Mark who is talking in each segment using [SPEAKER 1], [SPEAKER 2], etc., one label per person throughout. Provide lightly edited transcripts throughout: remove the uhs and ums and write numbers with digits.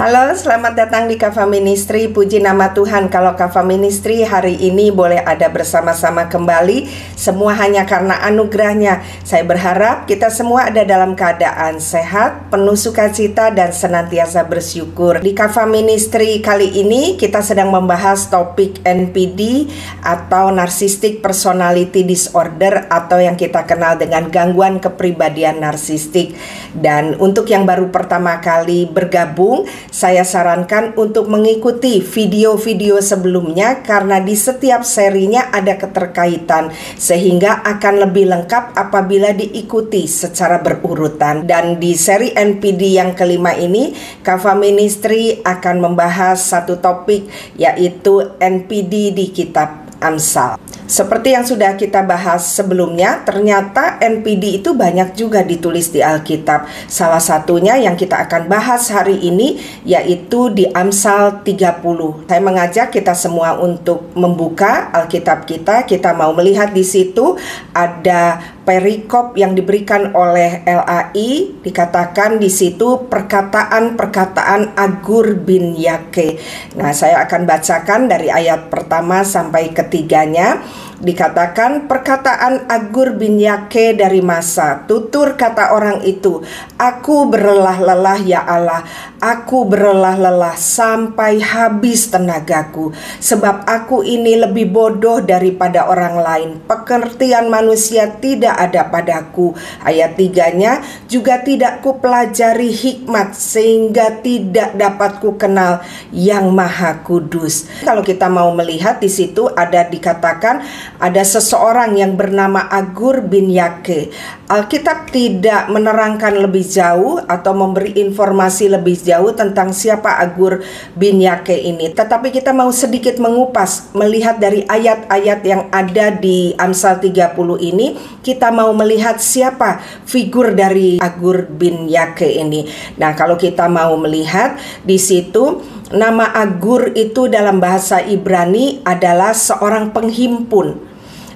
[SPEAKER 1] Halo, selamat datang di Kava Ministry. Puji nama Tuhan, kalau Kava Ministry hari ini boleh ada bersama-sama kembali, semua hanya karena anugerahnya. Saya berharap kita semua ada dalam keadaan sehat, penuh sukacita, dan senantiasa bersyukur. Di Kava Ministry kali ini kita sedang membahas topik NPD atau Narcissistic Personality Disorder, atau yang kita kenal dengan gangguan kepribadian narsistik. Dan untuk yang baru pertama kali bergabung, saya sarankan untuk mengikuti video-video sebelumnya, karena di setiap serinya ada keterkaitan sehingga akan lebih lengkap apabila diikuti secara berurutan. Dan di seri NPD yang kelima ini, Kava Ministry akan membahas satu topik, yaitu NPD di kitab Amsal. Seperti yang sudah kita bahas sebelumnya, ternyata NPD itu banyak juga ditulis di Alkitab. Salah satunya yang kita akan bahas hari ini yaitu di Amsal 30. Saya mengajak kita semua untuk membuka Alkitab kita. Kita mau melihat di situ ada perikop yang diberikan oleh LAI. Dikatakan di situ perkataan-perkataan Agur bin Yake. Nah, saya akan bacakan dari ayat pertama sampai ketiganya. Dikatakan, perkataan Agur bin Yake dari masa. Tutur kata orang itu, aku berlelah-lelah ya Allah, aku berlelah-lelah sampai habis tenagaku, sebab aku ini lebih bodoh daripada orang lain, pengertian manusia tidak ada padaku. Ayat 3-nya, juga tidak kupelajari hikmat, sehingga tidak dapat ku kenal yang maha kudus. Kalau kita mau melihat di situ ada dikatakan ada seseorang yang bernama Agur bin Yake. Alkitab tidak menerangkan lebih jauh atau memberi informasi lebih jauh tentang siapa Agur bin Yake ini. Tetapi kita mau sedikit mengupas, melihat dari ayat-ayat yang ada di Amsal 30 ini, kita mau melihat siapa figur dari Agur bin Yake ini. Nah, kalau kita mau melihat di situ, nama Agur itu dalam bahasa Ibrani adalah seorang penghimpun.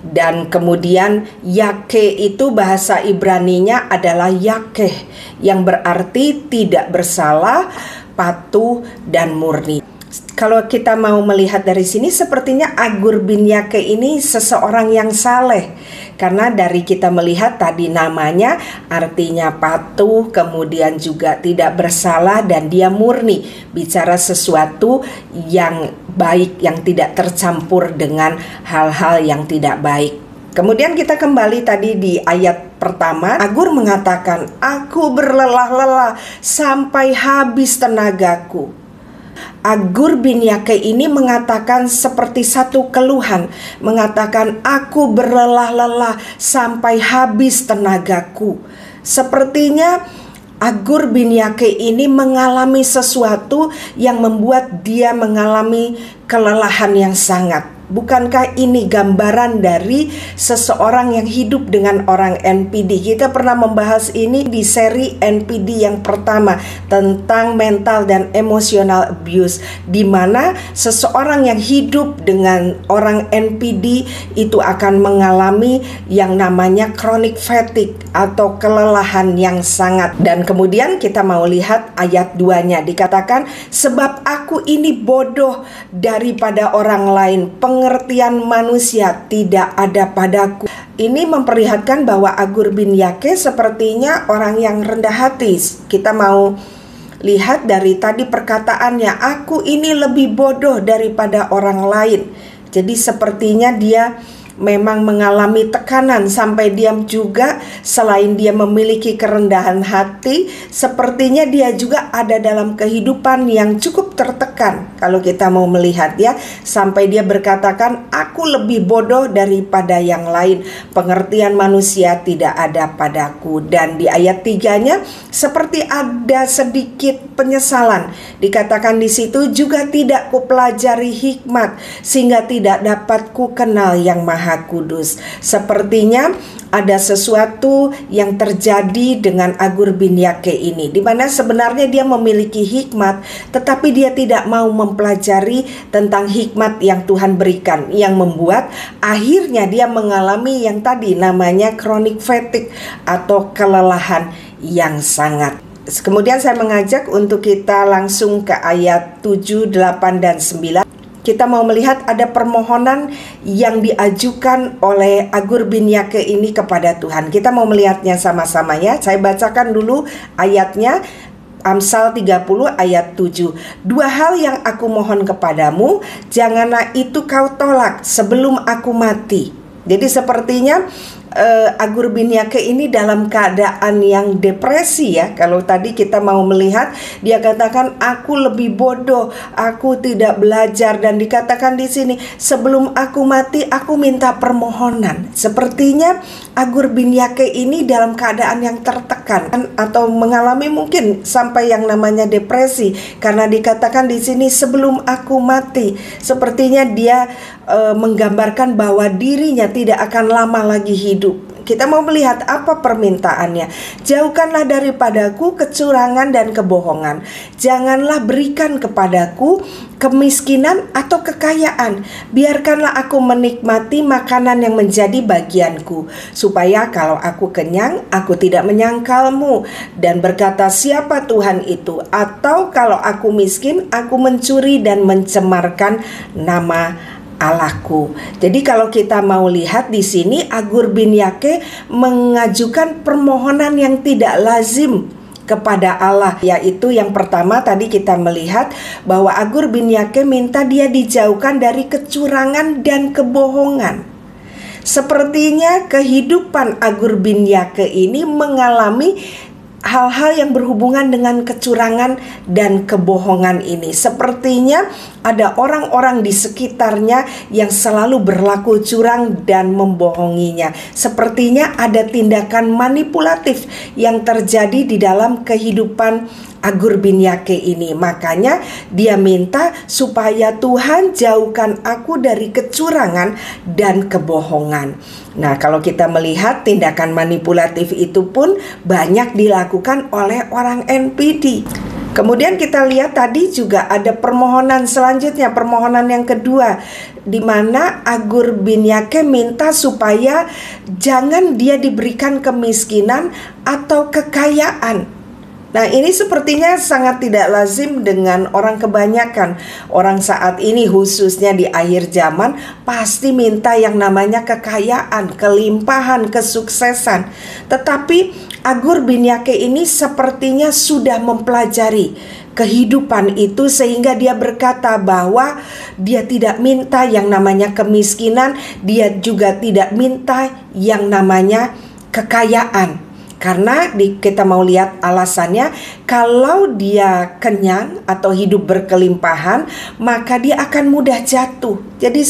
[SPEAKER 1] Dan kemudian Yake itu bahasa Ibraninya adalah Yakeh, yang berarti tidak bersalah, patuh, dan murni. Kalau kita mau melihat dari sini, sepertinya Agur bin Yake ini seseorang yang saleh. Karena dari kita melihat tadi namanya artinya patuh, kemudian juga tidak bersalah, dan dia murni. Bicara sesuatu yang baik, yang tidak tercampur dengan hal-hal yang tidak baik. Kemudian kita kembali tadi di ayat pertama, Agur mengatakan, aku berlelah-lelah sampai habis tenagaku. Agur bin Yake ini mengatakan seperti satu keluhan, mengatakan aku berlelah-lelah sampai habis tenagaku. Sepertinya Agur bin Yake ini mengalami sesuatu yang membuat dia mengalami kelelahan yang sangat. Bukankah ini gambaran dari seseorang yang hidup dengan orang NPD? Kita pernah membahas ini di seri NPD yang pertama tentang mental dan emotional abuse, di mana seseorang yang hidup dengan orang NPD itu akan mengalami yang namanya chronic fatigue atau kelelahan yang sangat. Dan kemudian kita mau lihat ayat 2-nya, dikatakan, sebab aku ini bodoh daripada orang lain, pengertian manusia tidak ada padaku. Ini memperlihatkan bahwa Agur bin Yake sepertinya orang yang rendah hati. Kita mau lihat dari tadi perkataannya, aku ini lebih bodoh daripada orang lain. Jadi sepertinya dia memang mengalami tekanan, sampai dia juga selain dia memiliki kerendahan hati, sepertinya dia juga ada dalam kehidupan yang cukup tertekan. Kalau kita mau melihat ya, sampai dia berkatakan, aku lebih bodoh daripada yang lain, pengertian manusia tidak ada padaku. Dan di ayat 3-nya seperti ada sedikit penyesalan. Dikatakan di situ, juga tidak kupelajari hikmat, sehingga tidak dapat ku kenal yang maha kudus. Sepertinya ada sesuatu yang terjadi dengan Agur bin Yake ini, di mana sebenarnya dia memiliki hikmat, tetapi dia tidak mau mempelajari tentang hikmat yang Tuhan berikan, yang membuat akhirnya dia mengalami yang tadi namanya chronic fatigue atau kelelahan yang sangat. Kemudian saya mengajak untuk kita langsung ke ayat 7, 8, dan 9. Kita mau melihat ada permohonan yang diajukan oleh Agur bin Yake ini kepada Tuhan. Kita mau melihatnya sama-sama ya. Saya bacakan dulu ayatnya. Amsal 30 ayat 7. 2 hal yang aku mohon kepadamu, janganlah itu kau tolak sebelum aku mati. Jadi sepertinya Agur bin Yake ini dalam keadaan yang depresi ya. Kalau tadi kita mau melihat, dia katakan aku lebih bodoh, aku tidak belajar, dan dikatakan di sini sebelum aku mati aku minta permohonan. Sepertinya Agur bin Yake ini dalam keadaan yang tertekan atau mengalami mungkin sampai yang namanya depresi, karena dikatakan di sini sebelum aku mati. Sepertinya dia menggambarkan bahwa dirinya tidak akan lama lagi hidup. Kita mau melihat apa permintaannya. Jauhkanlah daripadaku kecurangan dan kebohongan. Janganlah berikan kepadaku kemiskinan atau kekayaan. Biarkanlah aku menikmati makanan yang menjadi bagianku, supaya kalau aku kenyang, aku tidak menyangkalmu dan berkata siapa Tuhan itu. Atau kalau aku miskin, aku mencuri dan mencemarkan nama Allahku. Jadi kalau kita mau lihat di sini, Agur bin Yake mengajukan permohonan yang tidak lazim kepada Allah, yaitu yang pertama tadi kita melihat bahwa Agur bin Yake minta dia dijauhkan dari kecurangan dan kebohongan. Sepertinya kehidupan Agur bin Yake ini mengalami hal-hal yang berhubungan dengan kecurangan dan kebohongan ini. Sepertinya ada orang-orang di sekitarnya yang selalu berlaku curang dan membohonginya. Sepertinya ada tindakan manipulatif yang terjadi di dalam kehidupan Agur bin Yake ini. Makanya dia minta supaya Tuhan jauhkan aku dari kecurangan dan kebohongan. Nah, kalau kita melihat tindakan manipulatif itu pun banyak dilakukan oleh orang NPD. Kemudian kita lihat tadi juga ada permohonan selanjutnya, permohonan yang kedua, di mana Agur bin Yake minta supaya jangan dia diberikan kemiskinan atau kekayaan. Nah, ini sepertinya sangat tidak lazim dengan orang kebanyakan. Orang saat ini khususnya di akhir zaman pasti minta yang namanya kekayaan, kelimpahan, kesuksesan. Tetapi Agur bin Yake ini sepertinya sudah mempelajari kehidupan itu sehingga dia berkata bahwa dia tidak minta yang namanya kemiskinan, dia juga tidak minta yang namanya kekayaan. Karena kita mau lihat alasannya, kalau dia kenyang atau hidup berkelimpahan, maka dia akan mudah jatuh. Jadi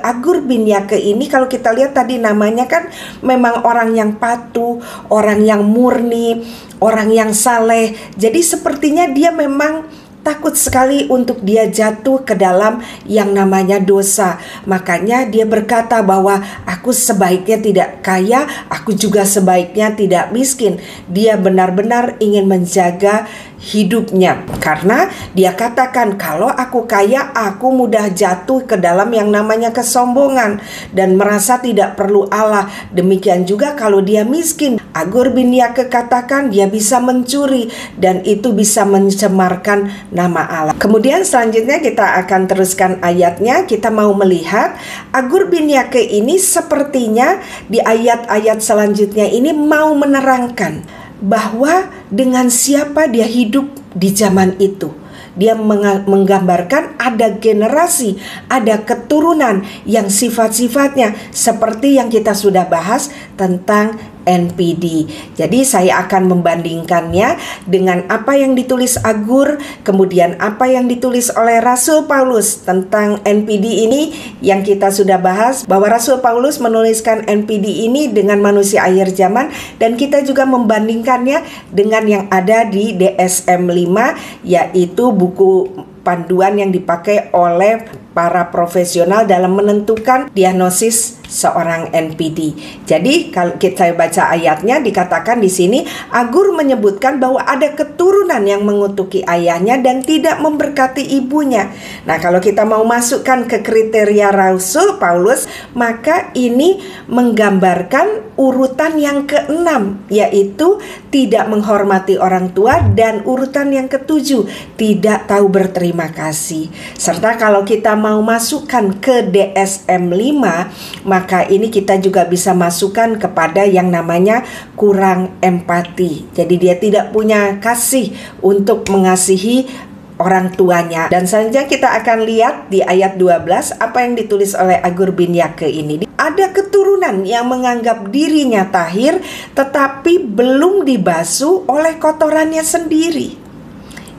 [SPEAKER 1] Agur bin Yake ini kalau kita lihat tadi namanya kan memang orang yang patuh, orang yang murni, orang yang saleh. Jadi sepertinya dia memang takut sekali untuk dia jatuh ke dalam yang namanya dosa. Makanya dia berkata bahwa aku sebaiknya tidak kaya, aku juga sebaiknya tidak miskin. Dia benar-benar ingin menjaga hidupnya, karena dia katakan kalau aku kaya aku mudah jatuh ke dalam yang namanya kesombongan dan merasa tidak perlu Allah. Demikian juga kalau dia miskin, Agur bin Yake katakan dia bisa mencuri dan itu bisa mencemarkan nama Allah. Kemudian selanjutnya kita akan teruskan ayatnya. Kita mau melihat Agur bin Yake ini sepertinya di ayat-ayat selanjutnya ini mau menerangkan bahwa dengan siapa dia hidup di zaman itu. Dia menggambarkan ada generasi, ada keturunan yang sifat-sifatnya seperti yang kita sudah bahas tentang NPD. Jadi saya akan membandingkannya dengan apa yang ditulis Agur, kemudian apa yang ditulis oleh Rasul Paulus tentang NPD ini yang kita sudah bahas, bahwa Rasul Paulus menuliskan NPD ini dengan manusia akhir zaman, dan kita juga membandingkannya dengan yang ada di DSM 5, yaitu buku panduan yang dipakai oleh para profesional dalam menentukan diagnosis seorang NPD. Jadi kalau kita baca ayatnya dikatakan di sini Agur menyebutkan bahwa ada keturunan yang mengutuki ayahnya dan tidak memberkati ibunya. Nah, kalau kita mau masukkan ke kriteria Rasul Paulus, maka ini menggambarkan urutan yang keenam, yaitu tidak menghormati orang tua, dan urutan yang ketujuh, tidak tahu berterima kasih. Serta kalau kita mau masukkan ke DSM 5, maka ini kita juga bisa masukkan kepada yang namanya kurang empati. Jadi dia tidak punya kasih untuk mengasihi orang tuanya. Dan selanjutnya kita akan lihat di ayat 12 apa yang ditulis oleh Agur bin Yake ini. Ada keturunan yang menganggap dirinya tahir tetapi belum dibasuh oleh kotorannya sendiri.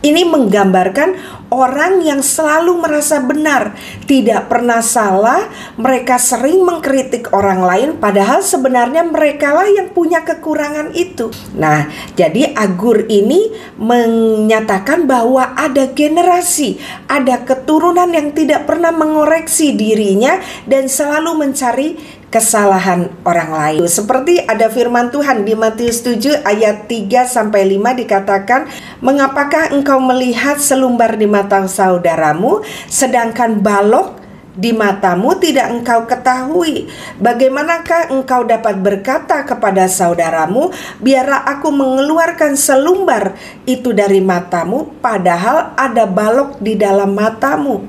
[SPEAKER 1] Ini menggambarkan orang yang selalu merasa benar, tidak pernah salah. Mereka sering mengkritik orang lain, padahal sebenarnya merekalah yang punya kekurangan itu. Nah, jadi Agur ini menyatakan bahwa ada generasi, ada keturunan yang tidak pernah mengoreksi dirinya dan selalu mencari kesalahan orang lain. Seperti ada firman Tuhan di Matius 7 ayat 3-5 dikatakan, "Mengapakah engkau melihat selumbar di mata saudaramu, sedangkan balok di matamu tidak engkau ketahui? Bagaimanakah engkau dapat berkata kepada saudaramu, biarlah aku mengeluarkan selumbar itu dari matamu, padahal ada balok di dalam matamu?"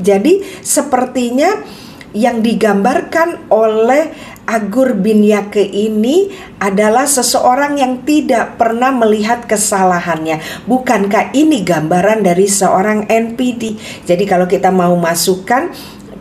[SPEAKER 1] Jadi sepertinya yang digambarkan oleh Agur bin Yake ini adalah seseorang yang tidak pernah melihat kesalahannya. Bukankah ini gambaran dari seorang NPD? Jadi kalau kita mau masukkan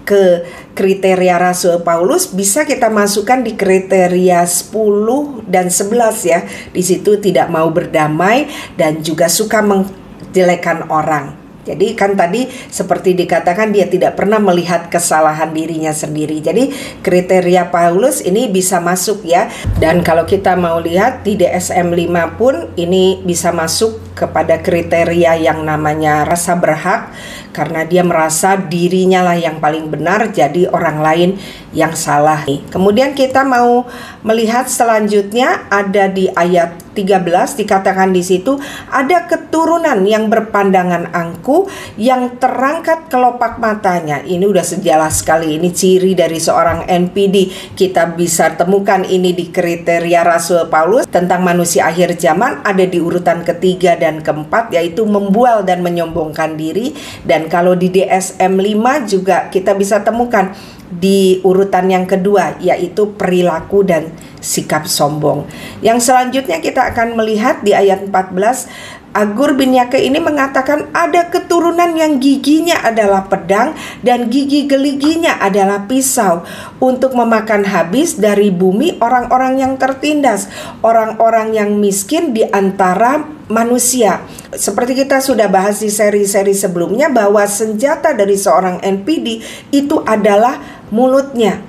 [SPEAKER 1] ke kriteria Rasul Paulus, bisa kita masukkan di kriteria 10 dan 11 ya. Di situ tidak mau berdamai dan juga suka menjelekkan orang. Jadi kan tadi seperti dikatakan dia tidak pernah melihat kesalahan dirinya sendiri. Jadi kriteria Paulus ini bisa masuk ya. Dan kalau kita mau lihat di DSM 5 pun ini bisa masuk kepada kriteria yang namanya rasa berhak, karena dia merasa dirinya lah yang paling benar, jadi orang lain yang salah. Kemudian kita mau melihat selanjutnya ada di ayat 13 dikatakan di situ, ada keturunan yang berpandangan angkuh, yang terangkat kelopak matanya. Ini udah sejelas sekali, ini ciri dari seorang NPD. Kita bisa temukan ini di kriteria Rasul Paulus tentang manusia akhir zaman, ada di urutan ketiga dan keempat, yaitu membual dan menyombongkan diri. Dan kalau di DSM 5 juga kita bisa temukan di urutan yang kedua, yaitu perilaku dan sikap sombong. Yang selanjutnya kita akan melihat di ayat 14, Agur bin Yake ini mengatakan ada keturunan yang giginya adalah pedang dan gigi geliginya adalah pisau, untuk memakan habis dari bumi orang-orang yang tertindas, orang-orang yang miskin di antara manusia. Seperti kita sudah bahas di seri-seri sebelumnya, bahwa senjata dari seorang NPD itu adalah mulutnya.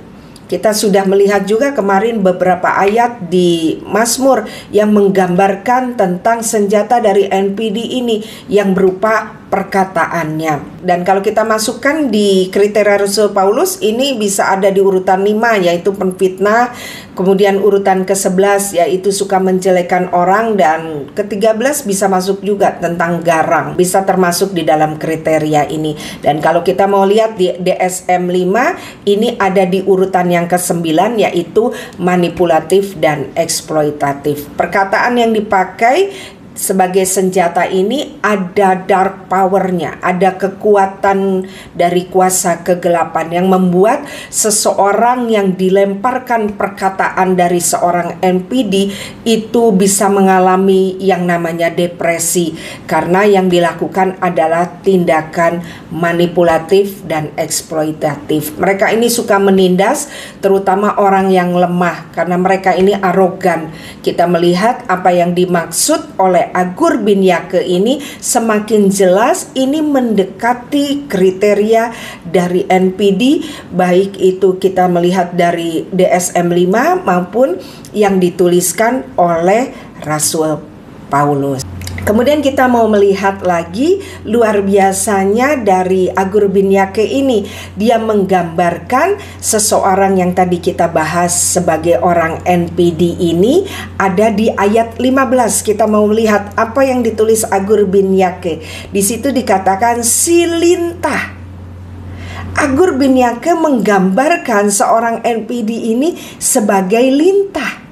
[SPEAKER 1] Kita sudah melihat juga kemarin beberapa ayat di Mazmur yang menggambarkan tentang senjata dari NPD ini yang berupa perkataannya. Dan kalau kita masukkan di kriteria Rasul Paulus, ini bisa ada di urutan 5, yaitu penfitnah. Kemudian urutan ke-11 yaitu suka menjelekan orang, dan ke-13 bisa masuk juga tentang garang, bisa termasuk di dalam kriteria ini. Dan kalau kita mau lihat di DSM 5, ini ada di urutan yang ke-9, yaitu manipulatif dan eksploitatif. Perkataan yang dipakai sebagai senjata ini ada dark powernya, ada kekuatan dari kuasa kegelapan yang membuat seseorang yang dilemparkan perkataan dari seorang NPD itu bisa mengalami yang namanya depresi, karena yang dilakukan adalah tindakan manipulatif dan eksploitatif. Mereka ini suka menindas terutama orang yang lemah, karena mereka ini arogan. Kita melihat apa yang dimaksud oleh Agur bin Yake ini semakin jelas, ini mendekati kriteria dari NPD, baik itu kita melihat dari DSM 5 maupun yang dituliskan oleh Rasul Paulus. Kemudian kita mau melihat lagi luar biasanya dari Agur Binyake ini. Dia menggambarkan seseorang yang tadi kita bahas sebagai orang NPD ini ada di ayat 15. Kita mau melihat apa yang ditulis Agur Binyake. Di situ dikatakan si lintah. Agur Binyake menggambarkan seorang NPD ini sebagai lintah.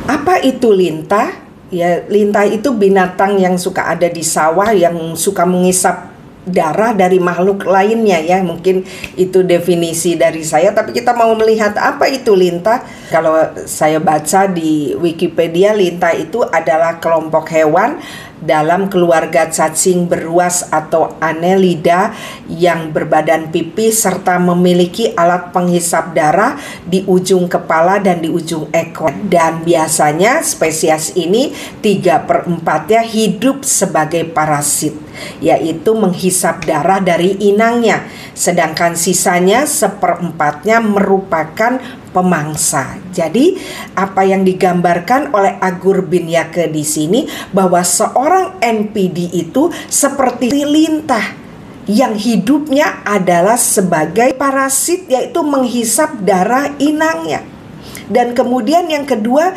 [SPEAKER 1] Apa itu lintah? Ya, lintah itu binatang yang suka ada di sawah, yang suka mengisap darah dari makhluk lainnya ya. Mungkin itu definisi dari saya, tapi kita mau melihat apa itu lintah. Kalau saya baca di Wikipedia, lintah itu adalah kelompok hewan dalam keluarga cacing beruas atau Annelida yang berbadan pipih serta memiliki alat penghisap darah di ujung kepala dan di ujung ekor. Dan biasanya spesies ini 3/4-nya hidup sebagai parasit, yaitu menghisap darah dari inangnya, sedangkan sisanya 1/4-nya merupakan pemangsa. Jadi apa yang digambarkan oleh Agur Binyake di sini bahwa seorang NPD itu seperti lintah yang hidupnya adalah sebagai parasit, yaitu menghisap darah inangnya. Dan kemudian yang kedua,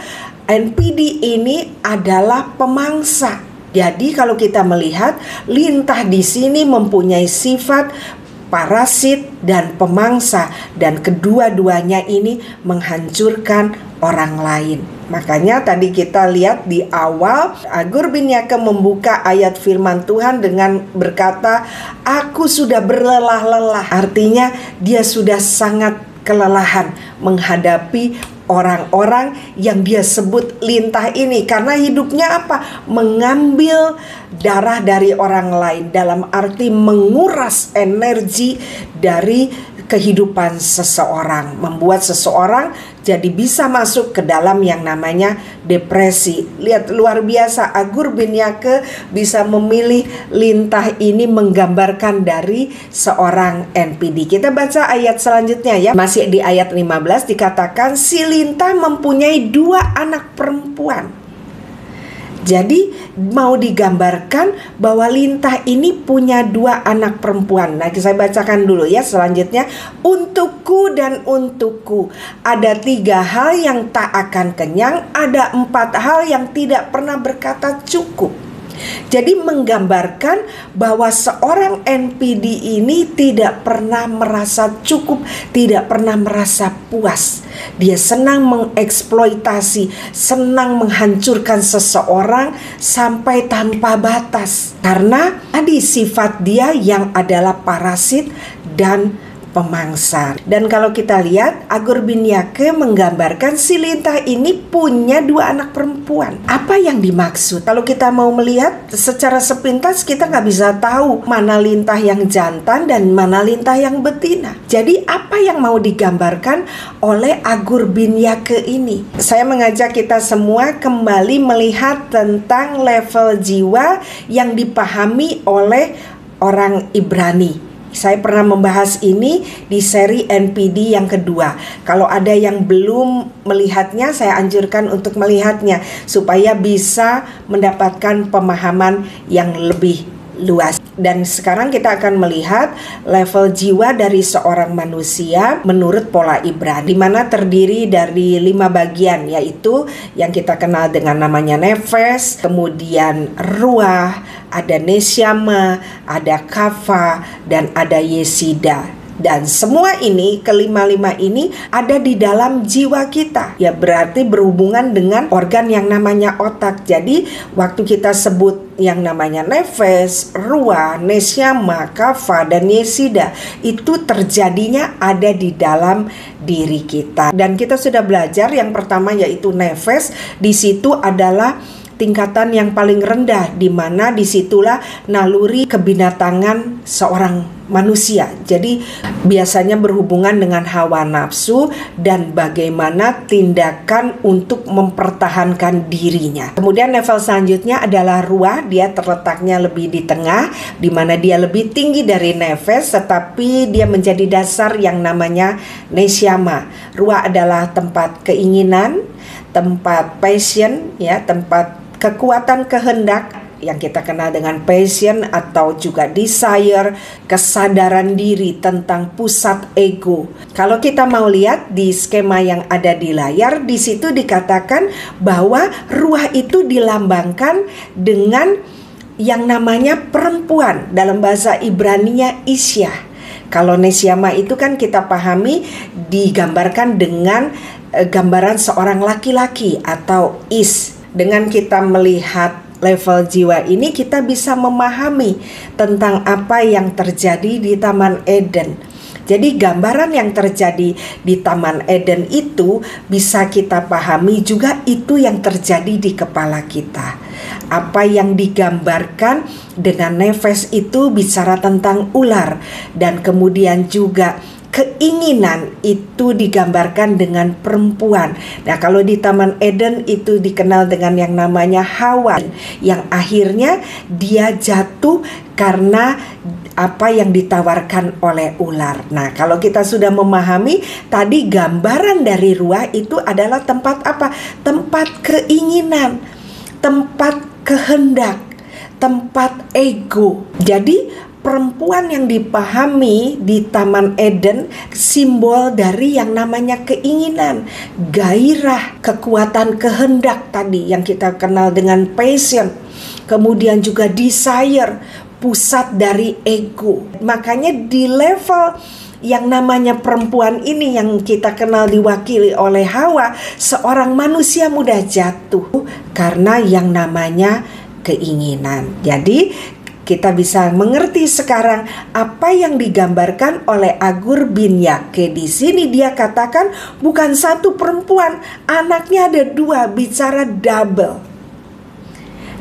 [SPEAKER 1] NPD ini adalah pemangsa. Jadi kalau kita melihat lintah di sini mempunyai sifat parasit dan pemangsa, dan kedua-duanya ini menghancurkan orang lain. Makanya tadi kita lihat di awal Agur Binyake membuka ayat firman Tuhan dengan berkata, aku sudah berlelah-lelah. Artinya dia sudah sangat kelelahan menghadapi orang-orang yang dia sebut lintah ini, karena hidupnya apa? Mengambil darah dari orang lain, dalam arti menguras energi dari kehidupan seseorang, membuat seseorang jadi bisa masuk ke dalam yang namanya depresi. Lihat, luar biasa, Agur Binyake bisa memilih lintah ini menggambarkan dari seorang NPD. Kita baca ayat selanjutnya ya. Masih di ayat 15 dikatakan si lintah mempunyai 2 anak perempuan. Jadi mau digambarkan bahwa lintah ini punya 2 anak perempuan. Nah, saya bacakan dulu ya selanjutnya. Untukku dan untukku ada 3 hal yang tak akan kenyang, ada 4 hal yang tidak pernah berkata cukup. Jadi menggambarkan bahwa seorang NPD ini tidak pernah merasa cukup, tidak pernah merasa puas. Dia senang mengeksploitasi, senang menghancurkan seseorang sampai tanpa batas. Karena tadi sifat dia yang adalah parasit dan pemangsa. Dan kalau kita lihat, Agur Binyake menggambarkan si lintah ini punya 2 anak perempuan. Apa yang dimaksud? Kalau kita mau melihat secara sepintas, kita nggak bisa tahu mana lintah yang jantan dan mana lintah yang betina. Jadi apa yang mau digambarkan oleh Agur Binyake ini? Saya mengajak kita semua kembali melihat tentang level jiwa yang dipahami oleh orang Ibrani. Saya pernah membahas ini di seri NPD yang kedua. Kalau ada yang belum melihatnya, saya anjurkan untuk melihatnya supaya bisa mendapatkan pemahaman yang lebih luas. Dan sekarang kita akan melihat level jiwa dari seorang manusia menurut pola Ibrani, di mana terdiri dari 5 bagian, yaitu yang kita kenal dengan namanya nefes, kemudian ruah, ada neshama, ada kafa, dan ada yesida. Dan semua ini, kelima-lima ini ada di dalam jiwa kita. Ya, berarti berhubungan dengan organ yang namanya otak. Jadi waktu kita sebut yang namanya nefes, ruah, neshama, kafa, dan yesida, itu terjadinya ada di dalam diri kita. Dan kita sudah belajar yang pertama yaitu nefes. Di situ adalah tingkatan yang paling rendah, di mana disitulah naluri kebinatangan seorang manusia. Jadi biasanya berhubungan dengan hawa nafsu dan bagaimana tindakan untuk mempertahankan dirinya. Kemudian level selanjutnya adalah ruah. Dia terletaknya lebih di tengah, di mana dia lebih tinggi dari nefes, tetapi dia menjadi dasar yang namanya neshama. Ruah adalah tempat keinginan, tempat passion, ya, tempat kekuatan kehendak, yang kita kenal dengan passion atau juga desire, kesadaran diri tentang pusat ego. Kalau kita mau lihat di skema yang ada di layar, di situ dikatakan bahwa ruah itu dilambangkan dengan yang namanya perempuan, dalam bahasa Ibrani-nya Isya. Kalau Neshama itu kan kita pahami digambarkan dengan gambaran seorang laki-laki atau is. Dengan kita melihat level jiwa ini, kita bisa memahami tentang apa yang terjadi di Taman Eden. Jadi gambaran yang terjadi di Taman Eden itu bisa kita pahami juga itu yang terjadi di kepala kita. Apa yang digambarkan dengan nefes itu bicara tentang ular, dan kemudian juga keinginan itu digambarkan dengan perempuan. Nah, kalau di Taman Eden itu dikenal dengan yang namanya Hawa, yang akhirnya dia jatuh karena apa yang ditawarkan oleh ular. Nah, kalau kita sudah memahami tadi gambaran dari ruah itu adalah tempat apa? Tempat keinginan, tempat kehendak, tempat ego. Jadi perempuan yang dipahami di Taman Eden simbol dari yang namanya keinginan, gairah, kekuatan kehendak tadi yang kita kenal dengan passion, kemudian juga desire, pusat dari ego. Makanya di level yang namanya perempuan ini yang kita kenal diwakili oleh Hawa, seorang manusia mudah jatuh karena yang namanya keinginan. Jadi kita bisa mengerti sekarang apa yang digambarkan oleh Agur bin Yake. Di sini dia katakan bukan satu perempuan, anaknya ada dua, bicara double.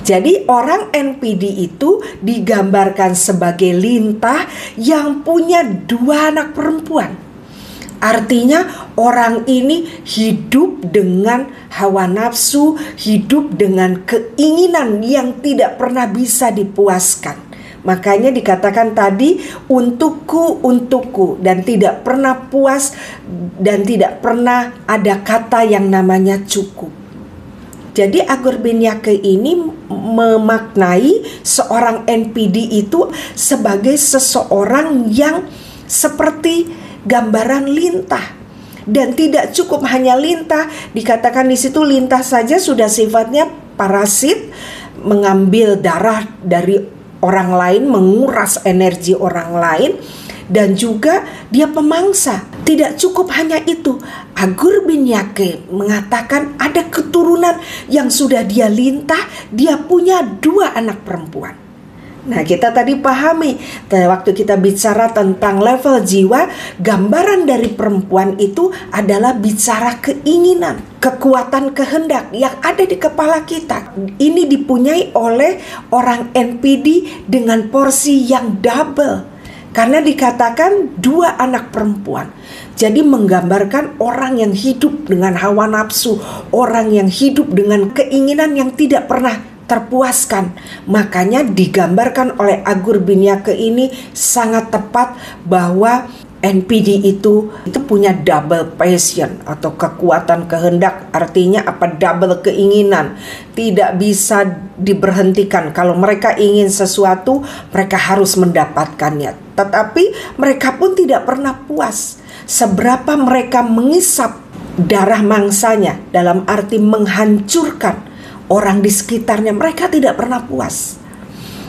[SPEAKER 1] Jadi orang NPD itu digambarkan sebagai lintah yang punya dua anak perempuan. Artinya orang ini hidup dengan hawa nafsu, hidup dengan keinginan yang tidak pernah bisa dipuaskan. Makanya dikatakan tadi untukku, dan tidak pernah puas dan tidak pernah ada kata yang namanya cukup. Jadi Agur bin Yake ini memaknai seorang NPD itu sebagai seseorang yang seperti gambaran lintah, dan tidak cukup hanya lintah. Dikatakan di situ lintah saja sudah sifatnya parasit, mengambil darah dari orang lain, menguras energi orang lain, dan juga dia pemangsa. Tidak cukup hanya itu, Agur bin Yake mengatakan ada keturunan yang sudah dia lintah, dia punya dua anak perempuan. Nah, kita tadi pahami waktu kita bicara tentang level jiwa, gambaran dari perempuan itu adalah bicara keinginan, kekuatan kehendak yang ada di kepala kita. Ini dipunyai oleh orang NPD dengan porsi yang double, karena dikatakan dua anak perempuan. Jadi menggambarkan orang yang hidup dengan hawa nafsu, orang yang hidup dengan keinginan yang tidak pernah terpuaskan. Makanya digambarkan oleh Agur bin Yake ini sangat tepat bahwa NPD itu punya double passion atau kekuatan kehendak. Artinya apa? Double keinginan. Tidak bisa diberhentikan. Kalau mereka ingin sesuatu, mereka harus mendapatkannya. Tetapi mereka pun tidak pernah puas. Seberapa mereka mengisap darah mangsanya, dalam arti menghancurkan orang di sekitarnya, mereka tidak pernah puas.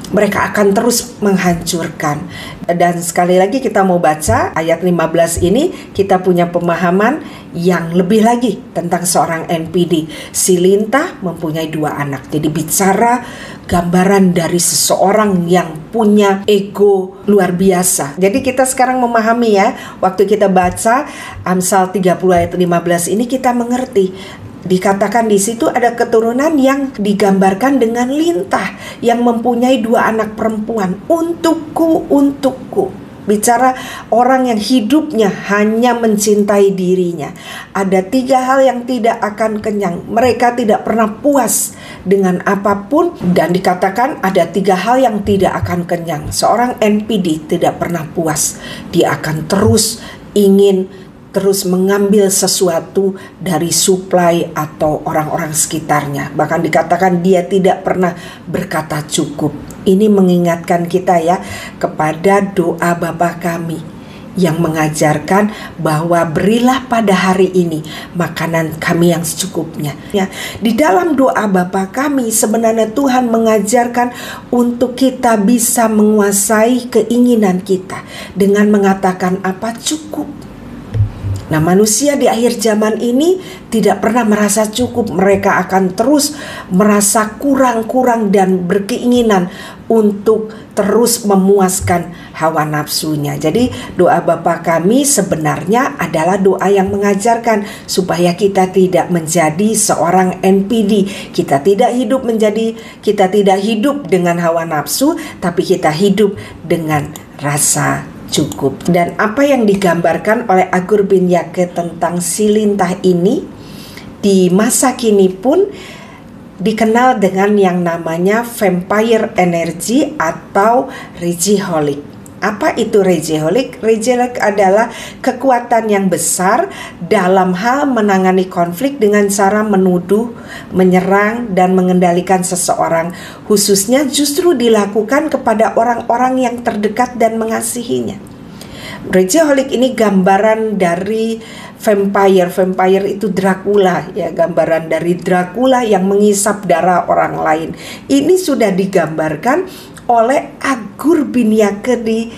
[SPEAKER 1] Mereka akan terus menghancurkan. Dan sekali lagi kita mau baca ayat 15 ini, kita punya pemahaman yang lebih lagi tentang seorang NPD. Si lintah mempunyai dua anak. Jadi bicara gambaran dari seseorang yang punya ego luar biasa. Jadi kita sekarang memahami ya, waktu kita baca Amsal 30 ayat 15 ini kita mengerti. Dikatakan di situ ada keturunan yang digambarkan dengan lintah yang mempunyai dua anak perempuan. Untukku. Bicara orang yang hidupnya hanya mencintai dirinya. Ada tiga hal yang tidak akan kenyang. Mereka tidak pernah puas dengan apapun. Dan dikatakan ada tiga hal yang tidak akan kenyang. Seorang NPD tidak pernah puas. Dia akan terus ingin terus mengambil sesuatu dari suplai atau orang-orang sekitarnya. Bahkan dikatakan dia tidak pernah berkata cukup. Ini mengingatkan kita ya kepada doa Bapa kami yang mengajarkan bahwa berilah pada hari ini makanan kami yang secukupnya. Ya, di dalam doa Bapa kami sebenarnya Tuhan mengajarkan untuk kita bisa menguasai keinginan kita dengan mengatakan apa cukup. Nah, manusia di akhir zaman ini tidak pernah merasa cukup. Mereka akan terus merasa kurang-kurang dan berkeinginan untuk terus memuaskan hawa nafsunya. Jadi doa Bapa kami sebenarnya adalah doa yang mengajarkan supaya kita tidak menjadi seorang NPD. Kita tidak hidup dengan hawa nafsu, tapi kita hidup dengan rasa cukup. Dan apa yang digambarkan oleh Agur bin Yake tentang si lintah ini di masa kini pun dikenal dengan yang namanya vampire energy atau regiholic. Apa itu regiholic? Regiholic adalah kekuatan yang besar dalam hal menangani konflik dengan cara menuduh, menyerang, dan mengendalikan seseorang. Khususnya justru dilakukan kepada orang-orang yang terdekat dan mengasihinya. Regiholic ini gambaran dari vampire. Vampire itu Dracula, ya, gambaran dari Dracula yang mengisap darah orang lain. Ini sudah digambarkan oleh Agur bin Yake di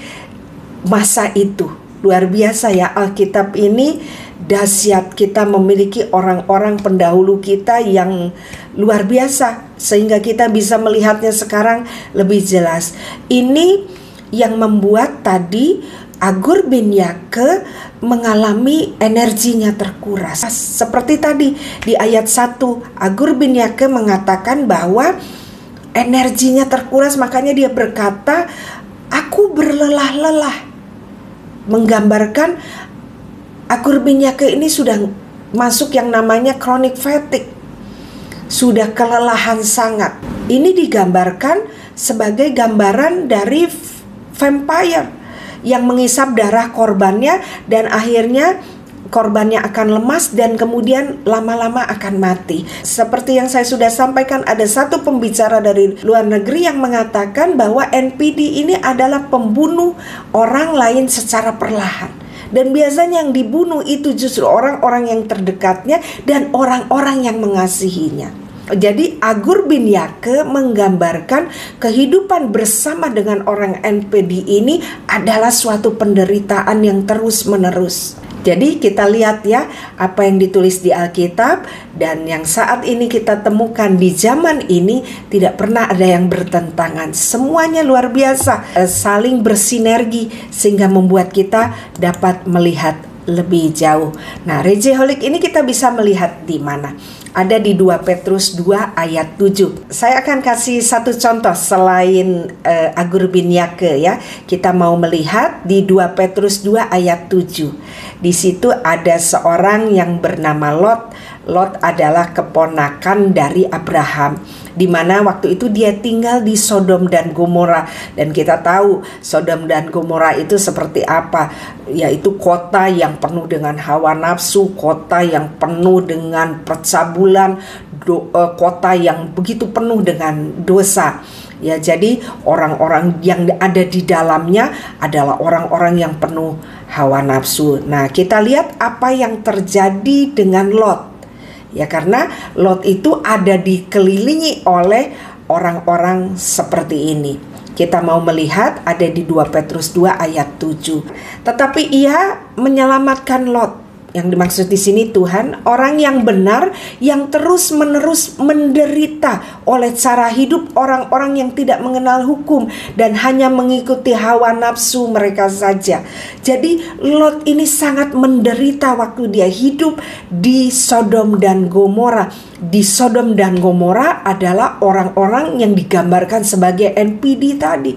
[SPEAKER 1] masa itu. Luar biasa ya, Alkitab ini dahsyat. Kita memiliki orang-orang pendahulu kita yang luar biasa sehingga kita bisa melihatnya sekarang lebih jelas. Ini yang membuat tadi Agur bin Yake mengalami energinya terkuras. Seperti tadi di ayat 1, Agur bin Yake mengatakan bahwa energinya terkuras, makanya dia berkata, aku berlelah-lelah. Menggambarkan Agur bin Yake ini sudah masuk yang namanya chronic fatigue. Sudah kelelahan sangat. Ini digambarkan sebagai gambaran dari vampire yang mengisap darah korbannya dan akhirnya korbannya akan lemas dan kemudian lama-lama akan mati. Seperti yang saya sudah sampaikan, ada satu pembicara dari luar negeri yang mengatakan bahwa NPD ini adalah pembunuh orang lain secara perlahan. Dan biasanya yang dibunuh itu justru orang-orang yang terdekatnya dan orang-orang yang mengasihinya. Jadi Agur bin Yake menggambarkan kehidupan bersama dengan orang NPD ini adalah suatu penderitaan yang terus-menerus. Jadi kita lihat ya apa yang ditulis di Alkitab dan yang saat ini kita temukan di zaman ini tidak pernah ada yang bertentangan. Semuanya luar biasa, saling bersinergi sehingga membuat kita dapat melihat lebih jauh. Nah, regiholic ini kita bisa melihat di mana? Ada di 2 Petrus 2 ayat 7. Saya akan kasih satu contoh selain Agur bin Yake ya. Kita mau melihat di 2 Petrus 2 ayat 7. Di situ ada seorang yang bernama Lot. Lot adalah keponakan dari Abraham, di mana waktu itu dia tinggal di Sodom dan Gomora. Dan kita tahu Sodom dan Gomora itu seperti apa, yaitu kota yang penuh dengan hawa nafsu, kota yang penuh dengan percabulan, kota yang begitu penuh dengan dosa. Ya, jadi orang-orang yang ada di dalamnya adalah orang-orang yang penuh hawa nafsu. Nah, kita lihat apa yang terjadi dengan Lot. Ya, karena Lot itu ada dikelilingi oleh orang-orang seperti ini. Kita mau melihat ada di 2 Petrus 2 ayat 7. Tetapi ia menyelamatkan Lot. Yang dimaksud di sini Tuhan, orang yang benar yang terus-menerus menderita oleh cara hidup orang-orang yang tidak mengenal hukum dan hanya mengikuti hawa nafsu mereka saja. Jadi Lot ini sangat menderita waktu dia hidup di Sodom dan Gomora. Di Sodom dan Gomora adalah orang-orang yang digambarkan sebagai NPD tadi,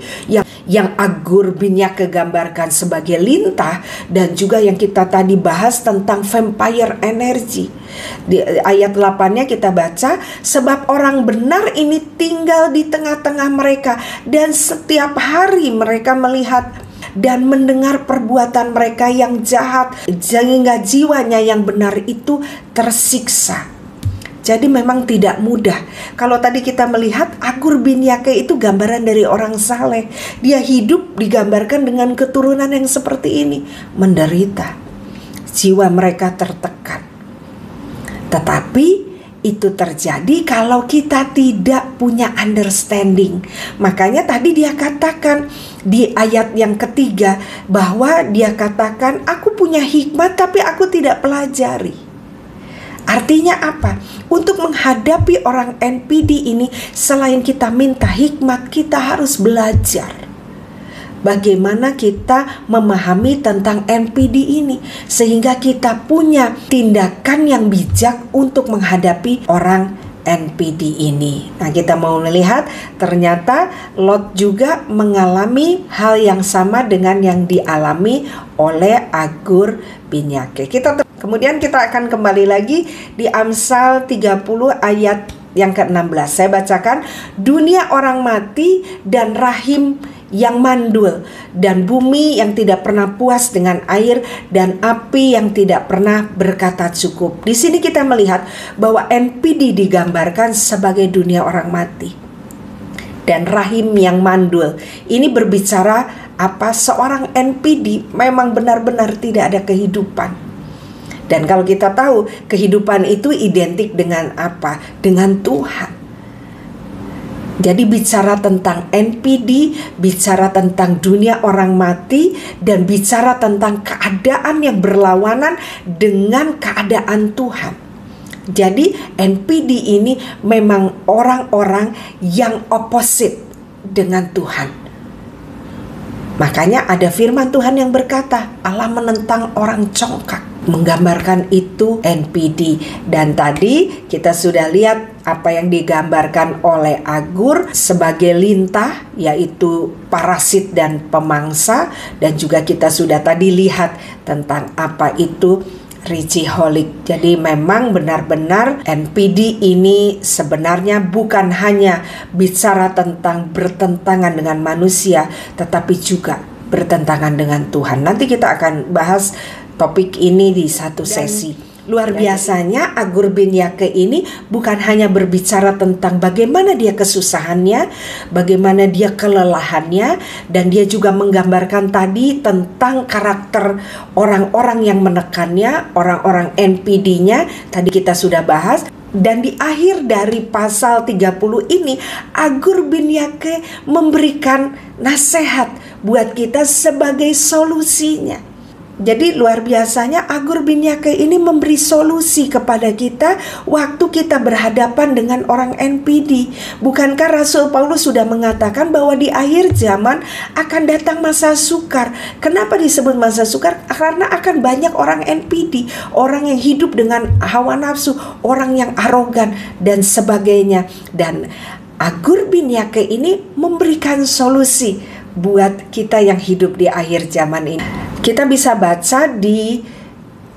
[SPEAKER 1] yang Agur bin Yake gambarkan sebagai lintah, dan juga yang kita tadi bahas tentang vampire energy. Di ayat 8-nya kita baca, sebab orang benar ini tinggal di tengah-tengah mereka dan setiap hari mereka melihat dan mendengar perbuatan mereka yang jahat, sehingga jiwanya yang benar itu tersiksa. Jadi memang tidak mudah. Kalau tadi kita melihat Agur bin Yake itu gambaran dari orang saleh. Dia hidup digambarkan dengan keturunan yang seperti ini, menderita. Jiwa mereka tertekan. Tetapi itu terjadi kalau kita tidak punya understanding. Makanya tadi dia katakan di ayat yang ketiga bahwa dia katakan, aku punya hikmat tapi aku tidak pelajari. Artinya apa? Untuk menghadapi orang NPD ini, selain kita minta hikmat, kita harus belajar bagaimana kita memahami tentang NPD ini, sehingga kita punya tindakan yang bijak untuk menghadapi orang NPD ini. Nah, kita mau melihat ternyata Lot juga mengalami hal yang sama dengan yang dialami oleh Agur bin Yake. Kemudian kita akan kembali lagi di Amsal 30 ayat yang ke-16. Saya bacakan, dunia orang mati dan rahim yang mandul, dan bumi yang tidak pernah puas dengan air, dan api yang tidak pernah berkata cukup. Di sini kita melihat bahwa NPD digambarkan sebagai dunia orang mati dan rahim yang mandul. Ini berbicara apa? Seorang NPD memang benar-benar tidak ada kehidupan. Dan kalau kita tahu kehidupan itu identik dengan apa? Dengan Tuhan. Jadi bicara tentang NPD, bicara tentang dunia orang mati, dan bicara tentang keadaan yang berlawanan dengan keadaan Tuhan. Jadi NPD ini memang orang-orang yang opposite dengan Tuhan. Makanya ada firman Tuhan yang berkata, Allah menentang orang congkak. Menggambarkan itu NPD. Dan tadi kita sudah lihat apa yang digambarkan oleh Agur sebagai lintah, yaitu parasit dan pemangsa. Dan juga kita sudah tadi lihat tentang apa itu Rijiholic. Jadi memang benar-benar NPD ini sebenarnya bukan hanya bicara tentang bertentangan dengan manusia, tetapi juga bertentangan dengan Tuhan. Nanti kita akan bahas topik ini di satu sesi. Luar biasanya Agur bin Yake ini bukan hanya berbicara tentang bagaimana dia kesusahannya, bagaimana dia kelelahannya, dan dia juga menggambarkan tadi tentang karakter orang-orang yang menekannya, orang-orang NPD-nya. Tadi kita sudah bahas. Dan di akhir dari pasal 30 ini, Agur bin Yake memberikan nasihat buat kita sebagai solusinya. Jadi luar biasanya Agur bin Yake ini memberi solusi kepada kita waktu kita berhadapan dengan orang NPD. Bukankah Rasul Paulus sudah mengatakan bahwa di akhir zaman akan datang masa sukar? Kenapa disebut masa sukar? Karena akan banyak orang NPD, orang yang hidup dengan hawa nafsu, orang yang arogan dan sebagainya. Dan Agur bin Yake ini memberikan solusi buat kita yang hidup di akhir zaman ini. Kita bisa baca di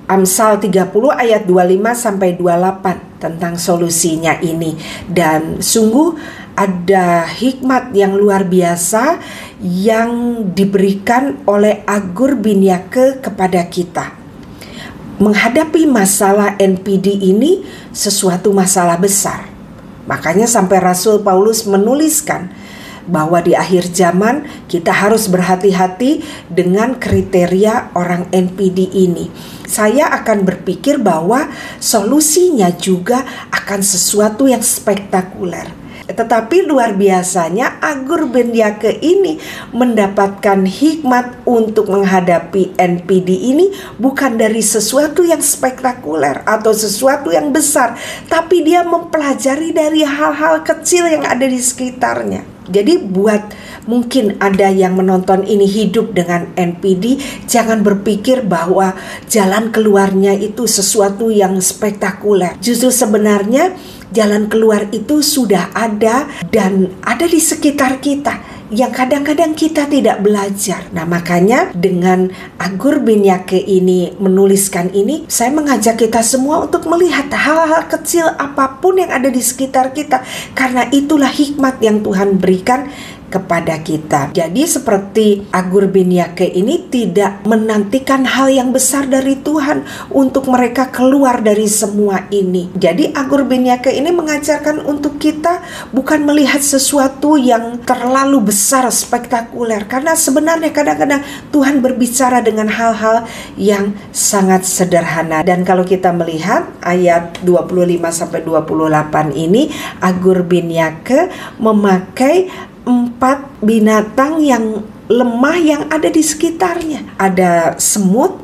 [SPEAKER 1] Amsal 30 ayat 25 sampai 28 tentang solusinya ini. Dan sungguh ada hikmat yang luar biasa yang diberikan oleh Agur bin Yake kepada kita. Menghadapi masalah NPD ini sesuatu masalah besar. Makanya sampai Rasul Paulus menuliskan bahwa di akhir zaman kita harus berhati-hati dengan kriteria orang NPD ini. Saya akan berpikir bahwa solusinya juga akan sesuatu yang spektakuler. Tetapi luar biasanya Agur bin Yake ini mendapatkan hikmat untuk menghadapi NPD ini bukan dari sesuatu yang spektakuler atau sesuatu yang besar, tapi dia mempelajari dari hal-hal kecil yang ada di sekitarnya. Jadi buat mungkin ada yang menonton ini hidup dengan NPD, jangan berpikir bahwa jalan keluarnya itu sesuatu yang spektakuler. Justru sebenarnya jalan keluar itu sudah ada dan ada di sekitar kita, yang kadang-kadang kita tidak belajar. Nah, makanya dengan Agur bin Yake ini menuliskan ini, saya mengajak kita semua untuk melihat hal-hal kecil apapun yang ada di sekitar kita, karena itulah hikmat yang Tuhan berikan kepada kita. Jadi seperti Agur bin Yake ini tidak menantikan hal yang besar dari Tuhan untuk mereka keluar dari semua ini. Jadi Agur bin Yake ini mengajarkan untuk kita bukan melihat sesuatu yang terlalu besar, spektakuler, karena sebenarnya kadang-kadang Tuhan berbicara dengan hal-hal yang sangat sederhana. Dan kalau kita melihat ayat 25-28 ini, Agur bin Yake memakai 4 binatang yang lemah yang ada di sekitarnya. Ada semut,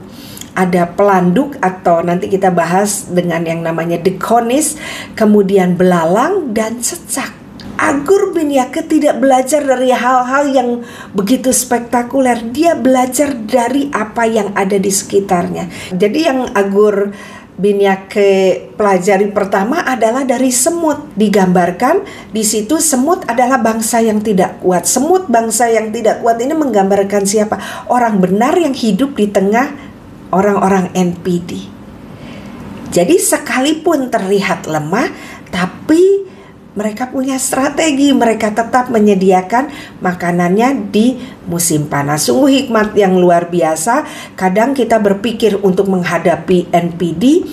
[SPEAKER 1] ada pelanduk atau nanti kita bahas dengan yang namanya dekonis, kemudian belalang dan cecak. Agur bin Yake tidak belajar dari hal-hal yang begitu spektakuler. Dia belajar dari apa yang ada di sekitarnya. Jadi yang Agur bin Yake pelajari pertama adalah dari semut. Digambarkan di situ semut adalah bangsa yang tidak kuat. Semut bangsa yang tidak kuat ini menggambarkan siapa? Orang benar yang hidup di tengah orang-orang NPD. Jadi sekalipun terlihat lemah, tapi mereka punya strategi, mereka tetap menyediakan makanannya di musim panas. Sungguh hikmat yang luar biasa. Kadang kita berpikir untuk menghadapi NPD,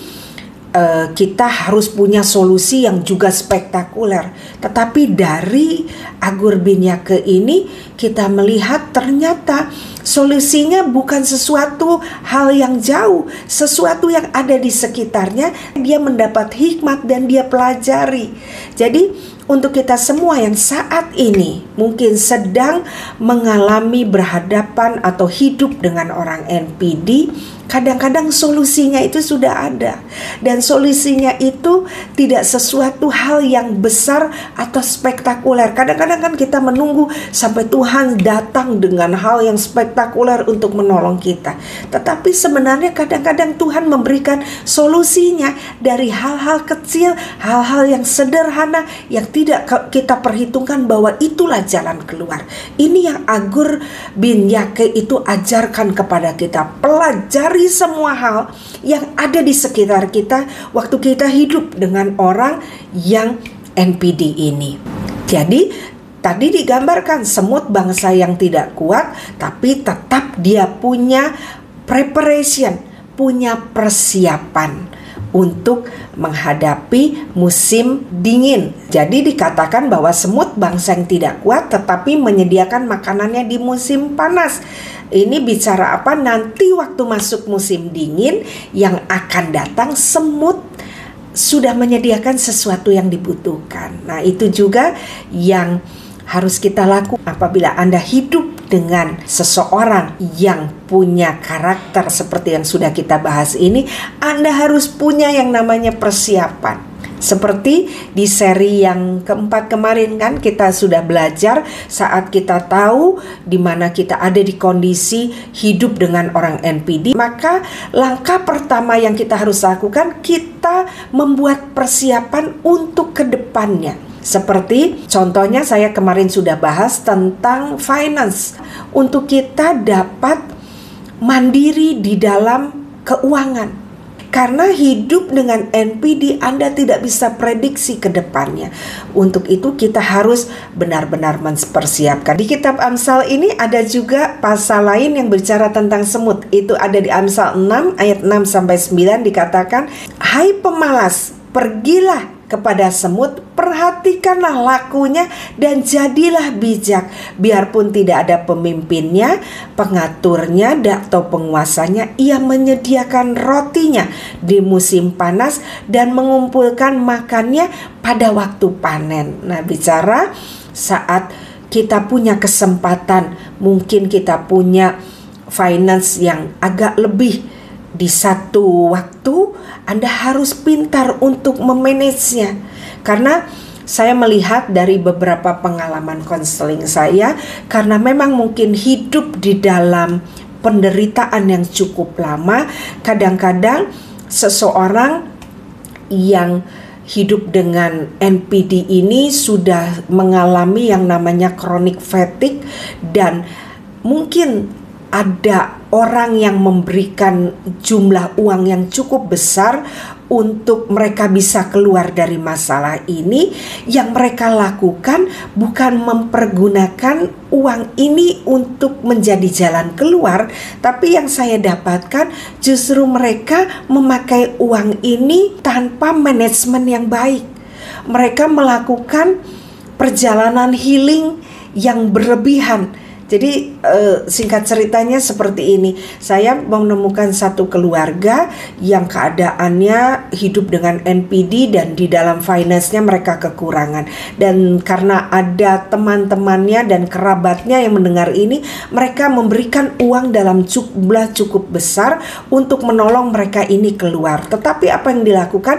[SPEAKER 1] kita harus punya solusi yang juga spektakuler. Tetapi dari Agur bin Yake ini kita melihat ternyata solusinya bukan sesuatu hal yang jauh, sesuatu yang ada di sekitarnya. Dia mendapat hikmat dan dia pelajari. Jadi untuk kita semua yang saat ini mungkin sedang mengalami berhadapan atau hidup dengan orang NPD, kadang-kadang solusinya itu sudah ada. Dan solusinya itu tidak sesuatu hal yang besar atau spektakuler. Kadang-kadang kan kita menunggu sampai Tuhan datang dengan hal yang spektakuler untuk menolong kita. Tetapi sebenarnya kadang-kadang Tuhan memberikan solusinya dari hal-hal kecil, hal-hal yang sederhana yang tidak kita perhitungkan bahwa itulah jalan keluar. Ini yang Agur bin Yake itu ajarkan kepada kita. Pelajari semua hal yang ada di sekitar kita waktu kita hidup dengan orang yang NPD ini. Jadi tadi digambarkan semut bangsa yang tidak kuat, tapi tetap dia punya preparation, punya persiapan untuk menghadapi musim dingin. Jadi dikatakan bahwa semut bangsa yang tidak kuat tetapi menyediakan makanannya di musim panas. Ini bicara apa? Nanti waktu masuk musim dingin yang akan datang, semut sudah menyediakan sesuatu yang dibutuhkan. Nah, itu juga yang harus kita lakukan apabila Anda hidup dengan seseorang yang punya karakter seperti yang sudah kita bahas ini. Anda harus punya yang namanya persiapan. Seperti di seri yang keempat kemarin kan kita sudah belajar, saat kita tahu di mana kita ada di kondisi hidup dengan orang NPD, maka langkah pertama yang kita harus lakukan, kita membuat persiapan untuk kedepannya. Seperti contohnya saya kemarin sudah bahas tentang finance, untuk kita dapat mandiri di dalam keuangan. Karena hidup dengan NPD Anda tidak bisa prediksi ke depannya. Untuk itu kita harus benar-benar mempersiapkan. Di kitab Amsal ini ada juga pasal lain yang bicara tentang semut. Itu ada di Amsal 6 ayat 6-9 dikatakan, "Hai pemalas, pergilah kepada semut, perhatikanlah lakunya dan jadilah bijak. Biarpun tidak ada pemimpinnya, pengaturnya atau penguasanya, ia menyediakan rotinya di musim panas dan mengumpulkan makannya pada waktu panen." Nah, bicara saat kita punya kesempatan, mungkin kita punya finance yang agak lebih di satu waktu, Anda harus pintar untuk memanagenya. Karena saya melihat dari beberapa pengalaman konseling saya, karena memang mungkin hidup di dalam penderitaan yang cukup lama, kadang-kadang seseorang yang hidup dengan NPD ini sudah mengalami yang namanya chronic fatigue, dan mungkin ada orang yang memberikan jumlah uang yang cukup besar untuk mereka bisa keluar dari masalah ini, yang mereka lakukan bukan mempergunakan uang ini untuk menjadi jalan keluar, tapi yang saya dapatkan justru mereka memakai uang ini tanpa manajemen yang baik. Mereka melakukan perjalanan healing yang berlebihan. Jadi singkat ceritanya seperti ini. Saya menemukan satu keluarga yang keadaannya hidup dengan NPD dan di dalam finance-nya mereka kekurangan. Dan karena ada teman-temannya dan kerabatnya yang mendengar ini, mereka memberikan uang dalam jumlah cukup besar untuk menolong mereka ini keluar. Tetapi apa yang dilakukan?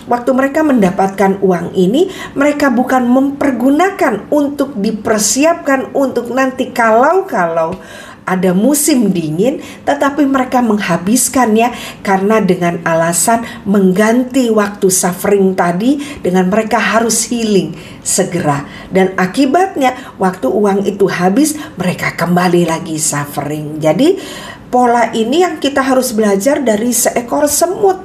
[SPEAKER 1] Waktu mereka mendapatkan uang ini, mereka bukan mempergunakan untuk dipersiapkan untuk nanti kalau ada musim dingin, tetapi mereka menghabiskannya karena dengan alasan mengganti waktu suffering tadi dengan mereka harus healing segera. Dan akibatnya waktu uang itu habis, mereka kembali lagi suffering. Jadi pola ini yang kita harus belajar dari seekor semut,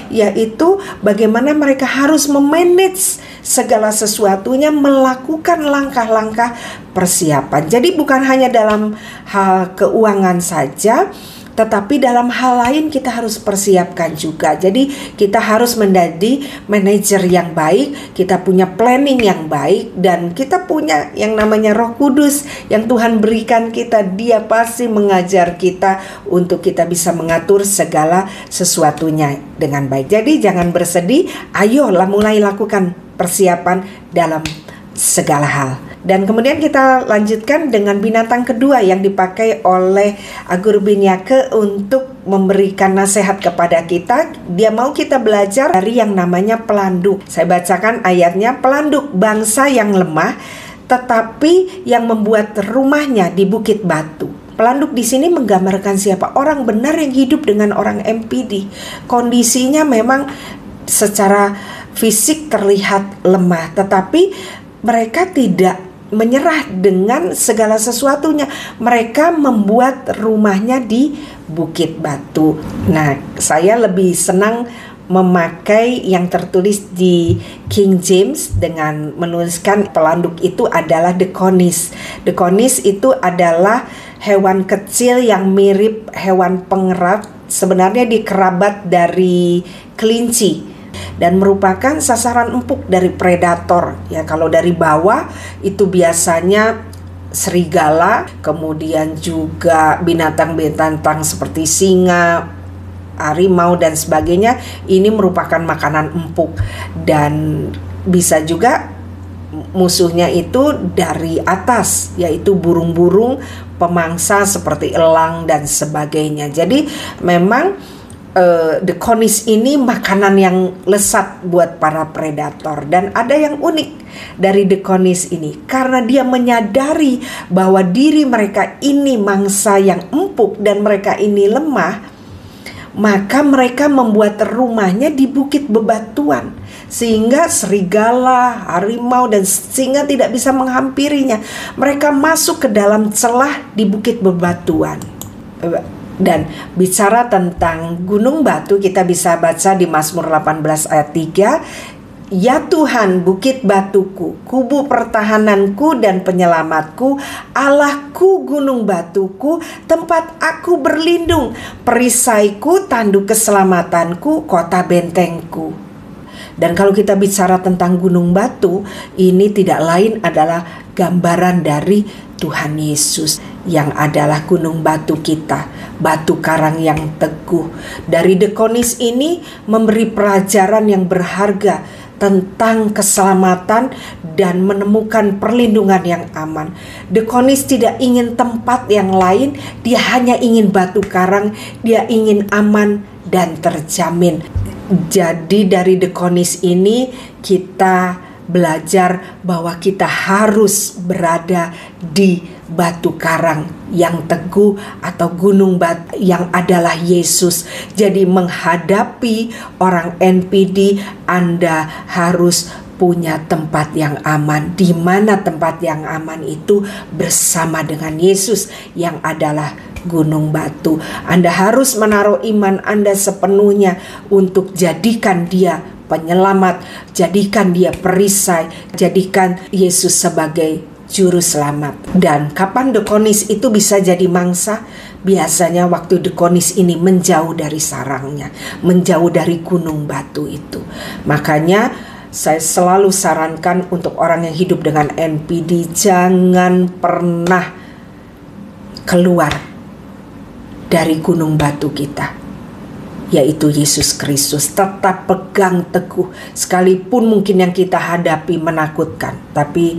[SPEAKER 1] yaitu bagaimana mereka harus memanage segala sesuatunya, melakukan langkah-langkah persiapan. Jadi bukan hanya dalam hal keuangan saja, tetapi dalam hal lain kita harus persiapkan juga. Jadi kita harus menjadi manajer yang baik, kita punya planning yang baik, dan kita punya yang namanya Roh Kudus yang Tuhan berikan kita. Dia pasti mengajar kita untuk kita bisa mengatur segala sesuatunya dengan baik. Jadi jangan bersedih, ayolah mulai lakukan persiapan dalam segala hal. Dan kemudian kita lanjutkan dengan binatang kedua yang dipakai oleh Agur Biniake untuk memberikan nasihat kepada kita. Dia mau kita belajar dari yang namanya pelanduk. Saya bacakan ayatnya. Pelanduk, bangsa yang lemah tetapi yang membuat rumahnya di bukit batu. Pelanduk di sini menggambarkan siapa? Orang benar yang hidup dengan orang MPD. Kondisinya memang secara fisik terlihat lemah, tetapi mereka tidak menyerah dengan segala sesuatunya. Mereka membuat rumahnya di bukit batu. Nah, saya lebih senang memakai yang tertulis di King James dengan menuliskan pelanduk itu adalah dekonis. Dekonis itu adalah hewan kecil yang mirip hewan pengerat, sebenarnya dikerabat dari kelinci, dan merupakan sasaran empuk dari predator. Ya, kalau dari bawah itu biasanya serigala, kemudian juga binatang-binatang seperti singa, harimau dan sebagainya. Ini merupakan makanan empuk, dan bisa juga musuhnya itu dari atas, yaitu burung-burung pemangsa seperti elang dan sebagainya. Jadi memang dekonis ini makanan yang lesat buat para predator. Dan ada yang unik dari dekonis ini, karena dia menyadari bahwa diri mereka ini mangsa yang empuk dan mereka ini lemah, maka mereka membuat rumahnya di bukit bebatuan, sehingga serigala, harimau dan singa tidak bisa menghampirinya. Mereka masuk ke dalam celah di bukit bebatuan. Dan bicara tentang gunung batu, kita bisa baca di Mazmur 18 ayat 3. Ya Tuhan, bukit batuku, kubu pertahananku dan penyelamatku, Allahku, gunung batuku, tempat aku berlindung, perisaiku, tanduk keselamatanku, kota bentengku. Dan kalau kita bicara tentang gunung batu, ini tidak lain adalah gambaran dari Tuhan Yesus yang adalah gunung batu kita, batu karang yang teguh. Dari dekonis ini memberi pelajaran yang berharga tentang keselamatan dan menemukan perlindungan yang aman. Dekonis tidak ingin tempat yang lain, dia hanya ingin batu karang, dia ingin aman dan terjamin. Jadi dari dekonis ini kita belajar bahwa kita harus berada di batu karang yang teguh atau gunung batu yang adalah Yesus. Jadi menghadapi orang NPD, Anda harus punya tempat yang aman. Di mana tempat yang aman itu? Bersama dengan Yesus yang adalah gunung batu. Anda harus menaruh iman Anda sepenuhnya untuk jadikan Dia penyelamat, jadikan Dia perisai, jadikan Yesus sebagai juru selamat. Dan kapan dekonis itu bisa jadi mangsa? Biasanya waktu dekonis ini menjauh dari sarangnya, menjauh dari gunung batu itu. Makanya saya selalu sarankan untuk orang yang hidup dengan NPD, jangan pernah keluar dari gunung batu kita, yaitu Yesus Kristus. Tetap pegang teguh, sekalipun mungkin yang kita hadapi menakutkan, tapi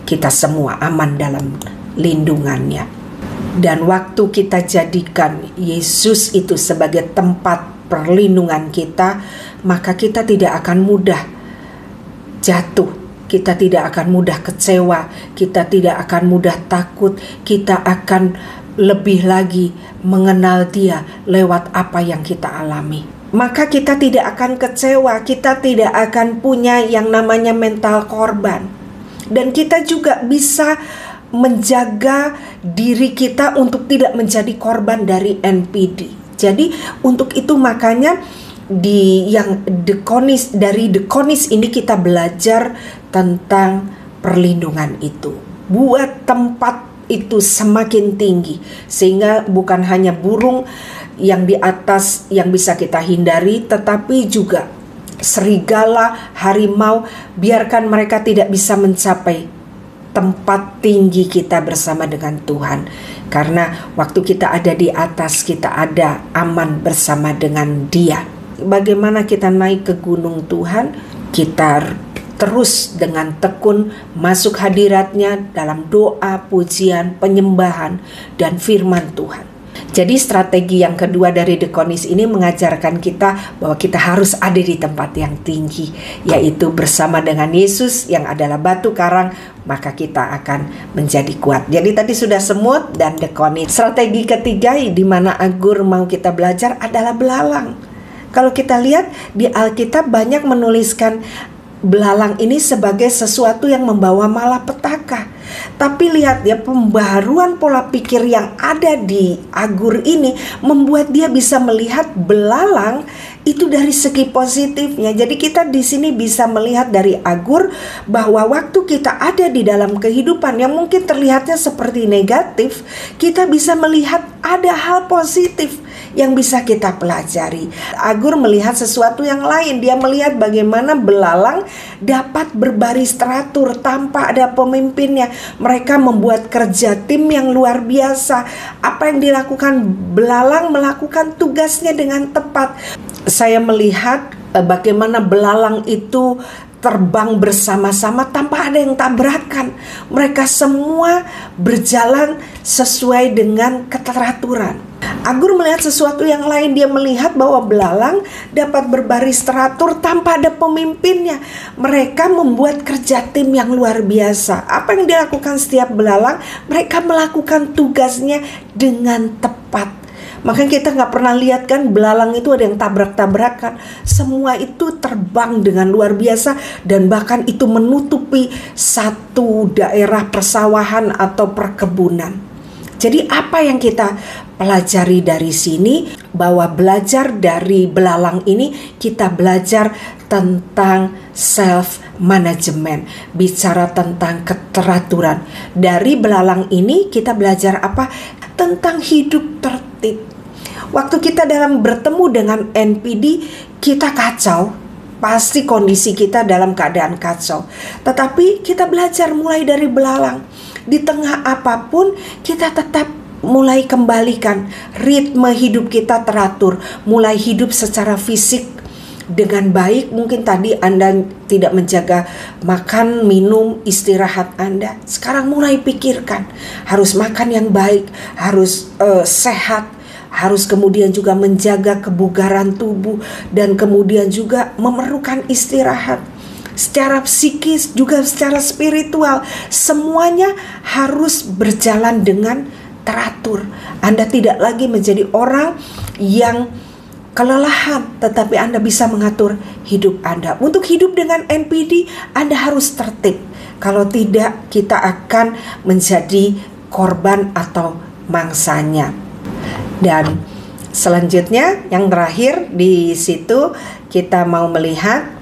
[SPEAKER 1] kita semua aman dalam lindungannya. Dan waktu kita jadikan Yesus itu sebagai tempat perlindungan kita, maka kita tidak akan mudah jatuh, kita tidak akan mudah kecewa, kita tidak akan mudah takut, kita akan lebih lagi mengenal Dia lewat apa yang kita alami. Maka kita tidak akan kecewa, kita tidak akan punya yang namanya mental korban. Dan kita juga bisa menjaga diri kita untuk tidak menjadi korban dari NPD. Jadi untuk itu makanya dari dekonis ini kita belajar tentang perlindungan itu. Buat tempat itu semakin tinggi, sehingga bukan hanya burung yang di atas yang bisa kita hindari, tetapi juga serigala, harimau, biarkan mereka tidak bisa mencapai tempat tinggi kita bersama dengan Tuhan. Karena waktu kita ada di atas, kita ada aman bersama dengan Dia. Bagaimana kita naik ke gunung Tuhan? Kita terus dengan tekun masuk hadirat-Nya dalam doa, pujian, penyembahan, dan firman Tuhan. Jadi strategi yang kedua dari dekonis ini mengajarkan kita bahwa kita harus ada di tempat yang tinggi, yaitu bersama dengan Yesus yang adalah batu karang, maka kita akan menjadi kuat. Jadi tadi sudah semut dan dekonis. Strategi ketiga di mana Agur mau kita belajar adalah belalang. Kalau kita lihat di Alkitab banyak menuliskan belalang ini sebagai sesuatu yang membawa malapetaka. Tapi lihat ya, pembaharuan pola pikir yang ada di Agur ini membuat dia bisa melihat belalang itu dari segi positifnya. Jadi kita di sini bisa melihat dari Agur bahwa waktu kita ada di dalam kehidupan yang mungkin terlihatnya seperti negatif, kita bisa melihat ada hal positif yang bisa kita pelajari. Agur melihat sesuatu yang lain. Dia melihat bagaimana belalang dapat berbaris teratur tanpa ada pemimpinnya. Mereka membuat kerja tim yang luar biasa. Apa yang dilakukan belalang melakukan tugasnya dengan tepat. Saya melihat bagaimana belalang itu terbang bersama-sama tanpa ada yang tabrakan. Mereka semua berjalan sesuai dengan keteraturan. Agur melihat sesuatu yang lain. Dia melihat bahwa belalang dapat berbaris teratur tanpa ada pemimpinnya. Mereka membuat kerja tim yang luar biasa. Apa yang dilakukan setiap belalang? Mereka melakukan tugasnya dengan tepat. Makanya kita gak pernah lihat kan belalang itu ada yang tabrak-tabrakan. Semua itu terbang dengan luar biasa. Dan bahkan itu menutupi satu daerah persawahan atau perkebunan. Jadi apa yang kita pelajari dari sini? Bahwa belajar dari belalang ini, kita belajar tentang self management, bicara tentang keteraturan. Dari belalang ini kita belajar apa? Tentang hidup tertib. Waktu kita dalam bertemu dengan NPD, kita kacau. Pasti kondisi kita dalam keadaan kacau. Tetapi kita belajar mulai dari belalang. Di tengah apapun kita tetap mulai kembalikan ritme hidup kita teratur. Mulai hidup secara fisik dengan baik. Mungkin tadi Anda tidak menjaga makan, minum, istirahat Anda. Sekarang mulai pikirkan, harus makan yang baik, harus sehat, harus kemudian juga menjaga kebugaran tubuh, dan kemudian juga memerlukan istirahat. Secara psikis juga secara spiritual, semuanya harus berjalan dengan teratur. Anda tidak lagi menjadi orang yang kelelahan, tetapi Anda bisa mengatur hidup Anda. Untuk hidup dengan NPD, Anda harus tertib. Kalau tidak, kita akan menjadi korban atau mangsanya. Dan selanjutnya yang terakhir di situ kita mau melihat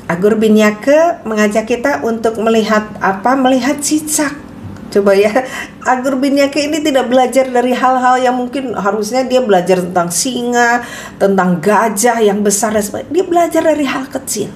[SPEAKER 1] Agur bin Yake mengajak kita untuk melihat apa? Melihat cicak. Coba ya, Agur bin Yake ini tidak belajar dari hal-hal yang mungkin harusnya dia belajar tentang singa, tentang gajah yang besar dan sebagainya. Dia belajar dari hal kecil.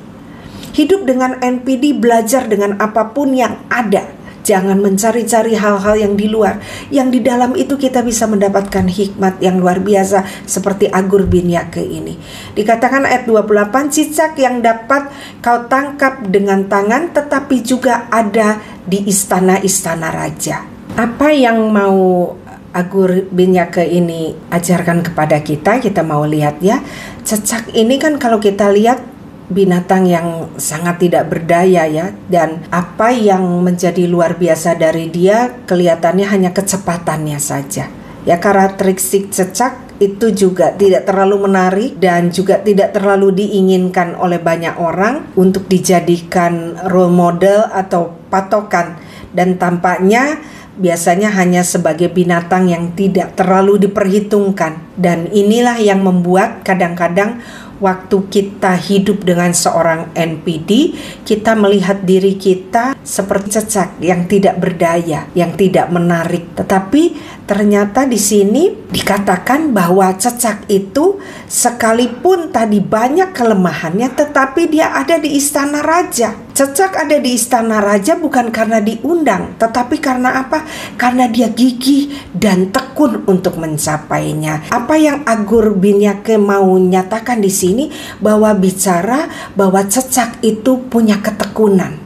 [SPEAKER 1] Hidup dengan NPD, belajar dengan apapun yang ada. Jangan mencari-cari hal-hal yang di luar. Yang di dalam itu kita bisa mendapatkan hikmat yang luar biasa seperti Agur bin Yake ini. Dikatakan ayat 28, cicak yang dapat kau tangkap dengan tangan tetapi juga ada di istana-istana raja. Apa yang mau Agur bin Yake ini ajarkan kepada kita? Kita mau lihat ya. Cicak ini kan kalau kita lihat binatang yang sangat tidak berdaya ya, dan apa yang menjadi luar biasa dari dia kelihatannya hanya kecepatannya saja ya. Karakteristik cicak itu juga tidak terlalu menarik dan juga tidak terlalu diinginkan oleh banyak orang untuk dijadikan role model atau patokan, dan tampaknya biasanya hanya sebagai binatang yang tidak terlalu diperhitungkan. Dan inilah yang membuat kadang-kadang waktu kita hidup dengan seorang NPD, kita melihat diri kita seperti cicak yang tidak berdaya, yang tidak menarik. Tetapi ternyata di sini dikatakan bahwa cicak itu sekalipun tadi banyak kelemahannya, tetapi dia ada di istana raja. Cicak ada di istana raja bukan karena diundang, tetapi karena apa? Karena dia gigih dan tekun untuk mencapainya. Apa yang Agur bin Yake mau nyatakan di sini, bahwa bicara bahwa cicak itu punya ketekunan.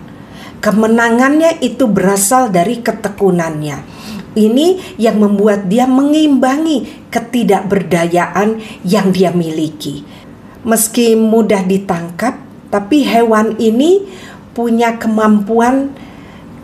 [SPEAKER 1] Kemenangannya itu berasal dari ketekunannya. Ini yang membuat dia mengimbangi ketidakberdayaan yang dia miliki. Meski mudah ditangkap, tapi hewan ini punya kemampuan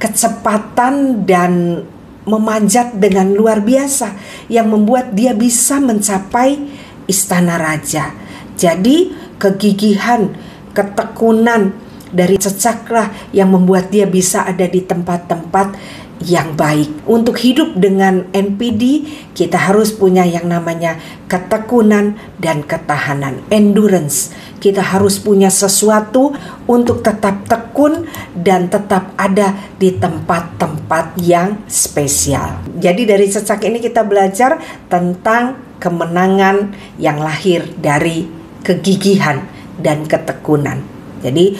[SPEAKER 1] kecepatan dan memanjat dengan luar biasa yang membuat dia bisa mencapai istana raja. Jadi kegigihan, ketekunan dari cicaklah yang membuat dia bisa ada di tempat-tempat yang baik. Untuk hidup dengan NPD, kita harus punya yang namanya ketekunan dan ketahanan, endurance. Kita harus punya sesuatu untuk tetap tekun dan tetap ada di tempat-tempat yang spesial. Jadi dari cicak ini kita belajar tentang kemenangan yang lahir dari kegigihan dan ketekunan. Jadi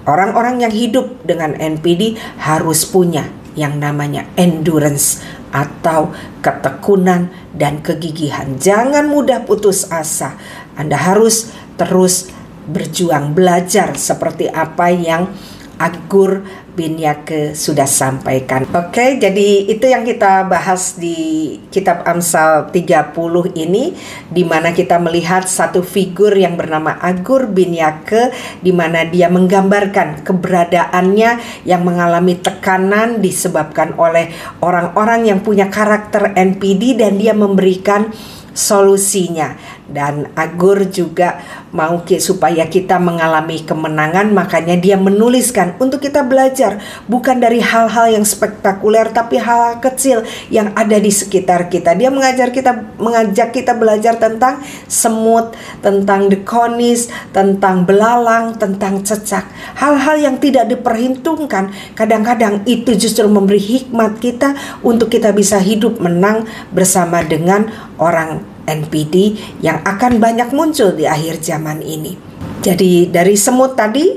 [SPEAKER 1] orang-orang yang hidup dengan NPD harus punya yang namanya endurance atau ketekunan dan kegigihan. Jangan mudah putus asa. Anda harus terus berjuang, belajar seperti apa yang Agur bin Yake sudah sampaikan. Oke, jadi itu yang kita bahas di kitab Amsal 30 ini, di mana kita melihat satu figur yang bernama Agur bin Yake, di mana dia menggambarkan keberadaannya yang mengalami tekanan disebabkan oleh orang-orang yang punya karakter NPD, dan dia memberikan solusinya. Dan Agur juga mau supaya kita mengalami kemenangan, makanya dia menuliskan untuk kita belajar bukan dari hal-hal yang spektakuler, tapi hal-hal kecil yang ada di sekitar kita. Dia mengajak kita belajar tentang semut, tentang dekonis, tentang belalang, tentang cicak. Hal-hal yang tidak diperhitungkan, kadang-kadang itu justru memberi hikmat kita untuk kita bisa hidup menang bersama dengan orang NPD yang akan banyak muncul di akhir zaman ini. Jadi dari semut tadi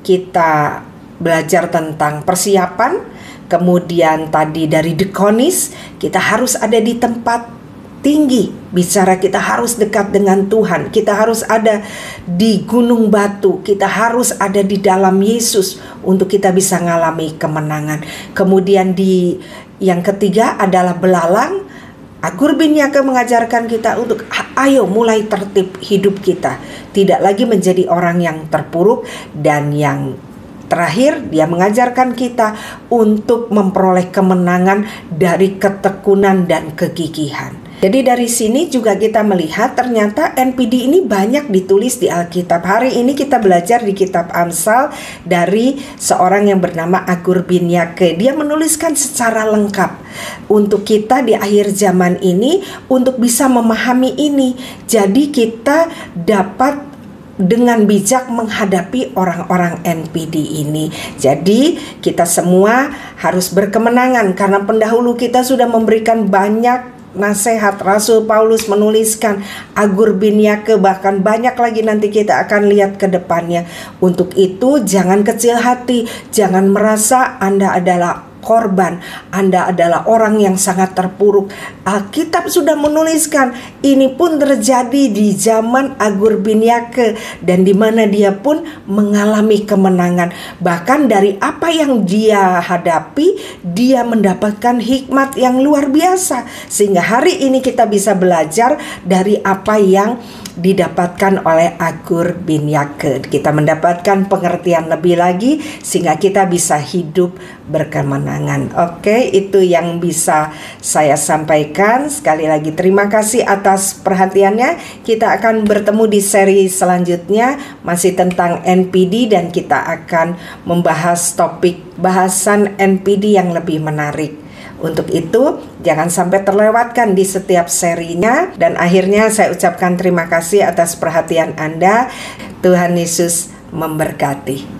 [SPEAKER 1] kita belajar tentang persiapan, kemudian tadi dari dekonis kita harus ada di tempat tinggi, bicara kita harus dekat dengan Tuhan, kita harus ada di gunung batu, kita harus ada di dalam Yesus untuk kita bisa mengalami kemenangan. Kemudian di yang ketiga adalah belalang. Agur bin Yake mengajarkan kita untuk ayo mulai tertib hidup kita, tidak lagi menjadi orang yang terpuruk. Dan yang terakhir, dia mengajarkan kita untuk memperoleh kemenangan dari ketekunan dan kegigihan. Jadi dari sini juga kita melihat ternyata NPD ini banyak ditulis di Alkitab. Hari ini kita belajar di kitab Amsal dari seorang yang bernama Agur bin Yake. Dia menuliskan secara lengkap untuk kita di akhir zaman ini untuk bisa memahami ini. Jadi kita dapat dengan bijak menghadapi orang-orang NPD ini. Jadi kita semua harus berkemenangan karena pendahulu kita sudah memberikan banyak nasihat. Rasul Paulus menuliskan, Agur bin Yake, bahkan banyak lagi nanti kita akan lihat ke depannya. Untuk itu jangan kecil hati, jangan merasa Anda adalah korban, Anda adalah orang yang sangat terpuruk. Alkitab sudah menuliskan ini pun terjadi di zaman Agur bin Yake, dan di mana dia pun mengalami kemenangan. Bahkan dari apa yang dia hadapi, dia mendapatkan hikmat yang luar biasa. Sehingga hari ini kita bisa belajar dari apa yang didapatkan oleh Agur bin Yake. Kita mendapatkan pengertian lebih lagi sehingga kita bisa hidup berkemenangan. Oke, itu yang bisa saya sampaikan. Sekali lagi terima kasih atas perhatiannya. Kita akan bertemu di seri selanjutnya masih tentang NPD, dan kita akan membahas topik bahasan NPD yang lebih menarik. Untuk itu jangan sampai terlewatkan di setiap serinya. Dan akhirnya saya ucapkan terima kasih atas perhatian Anda. Tuhan Yesus memberkati.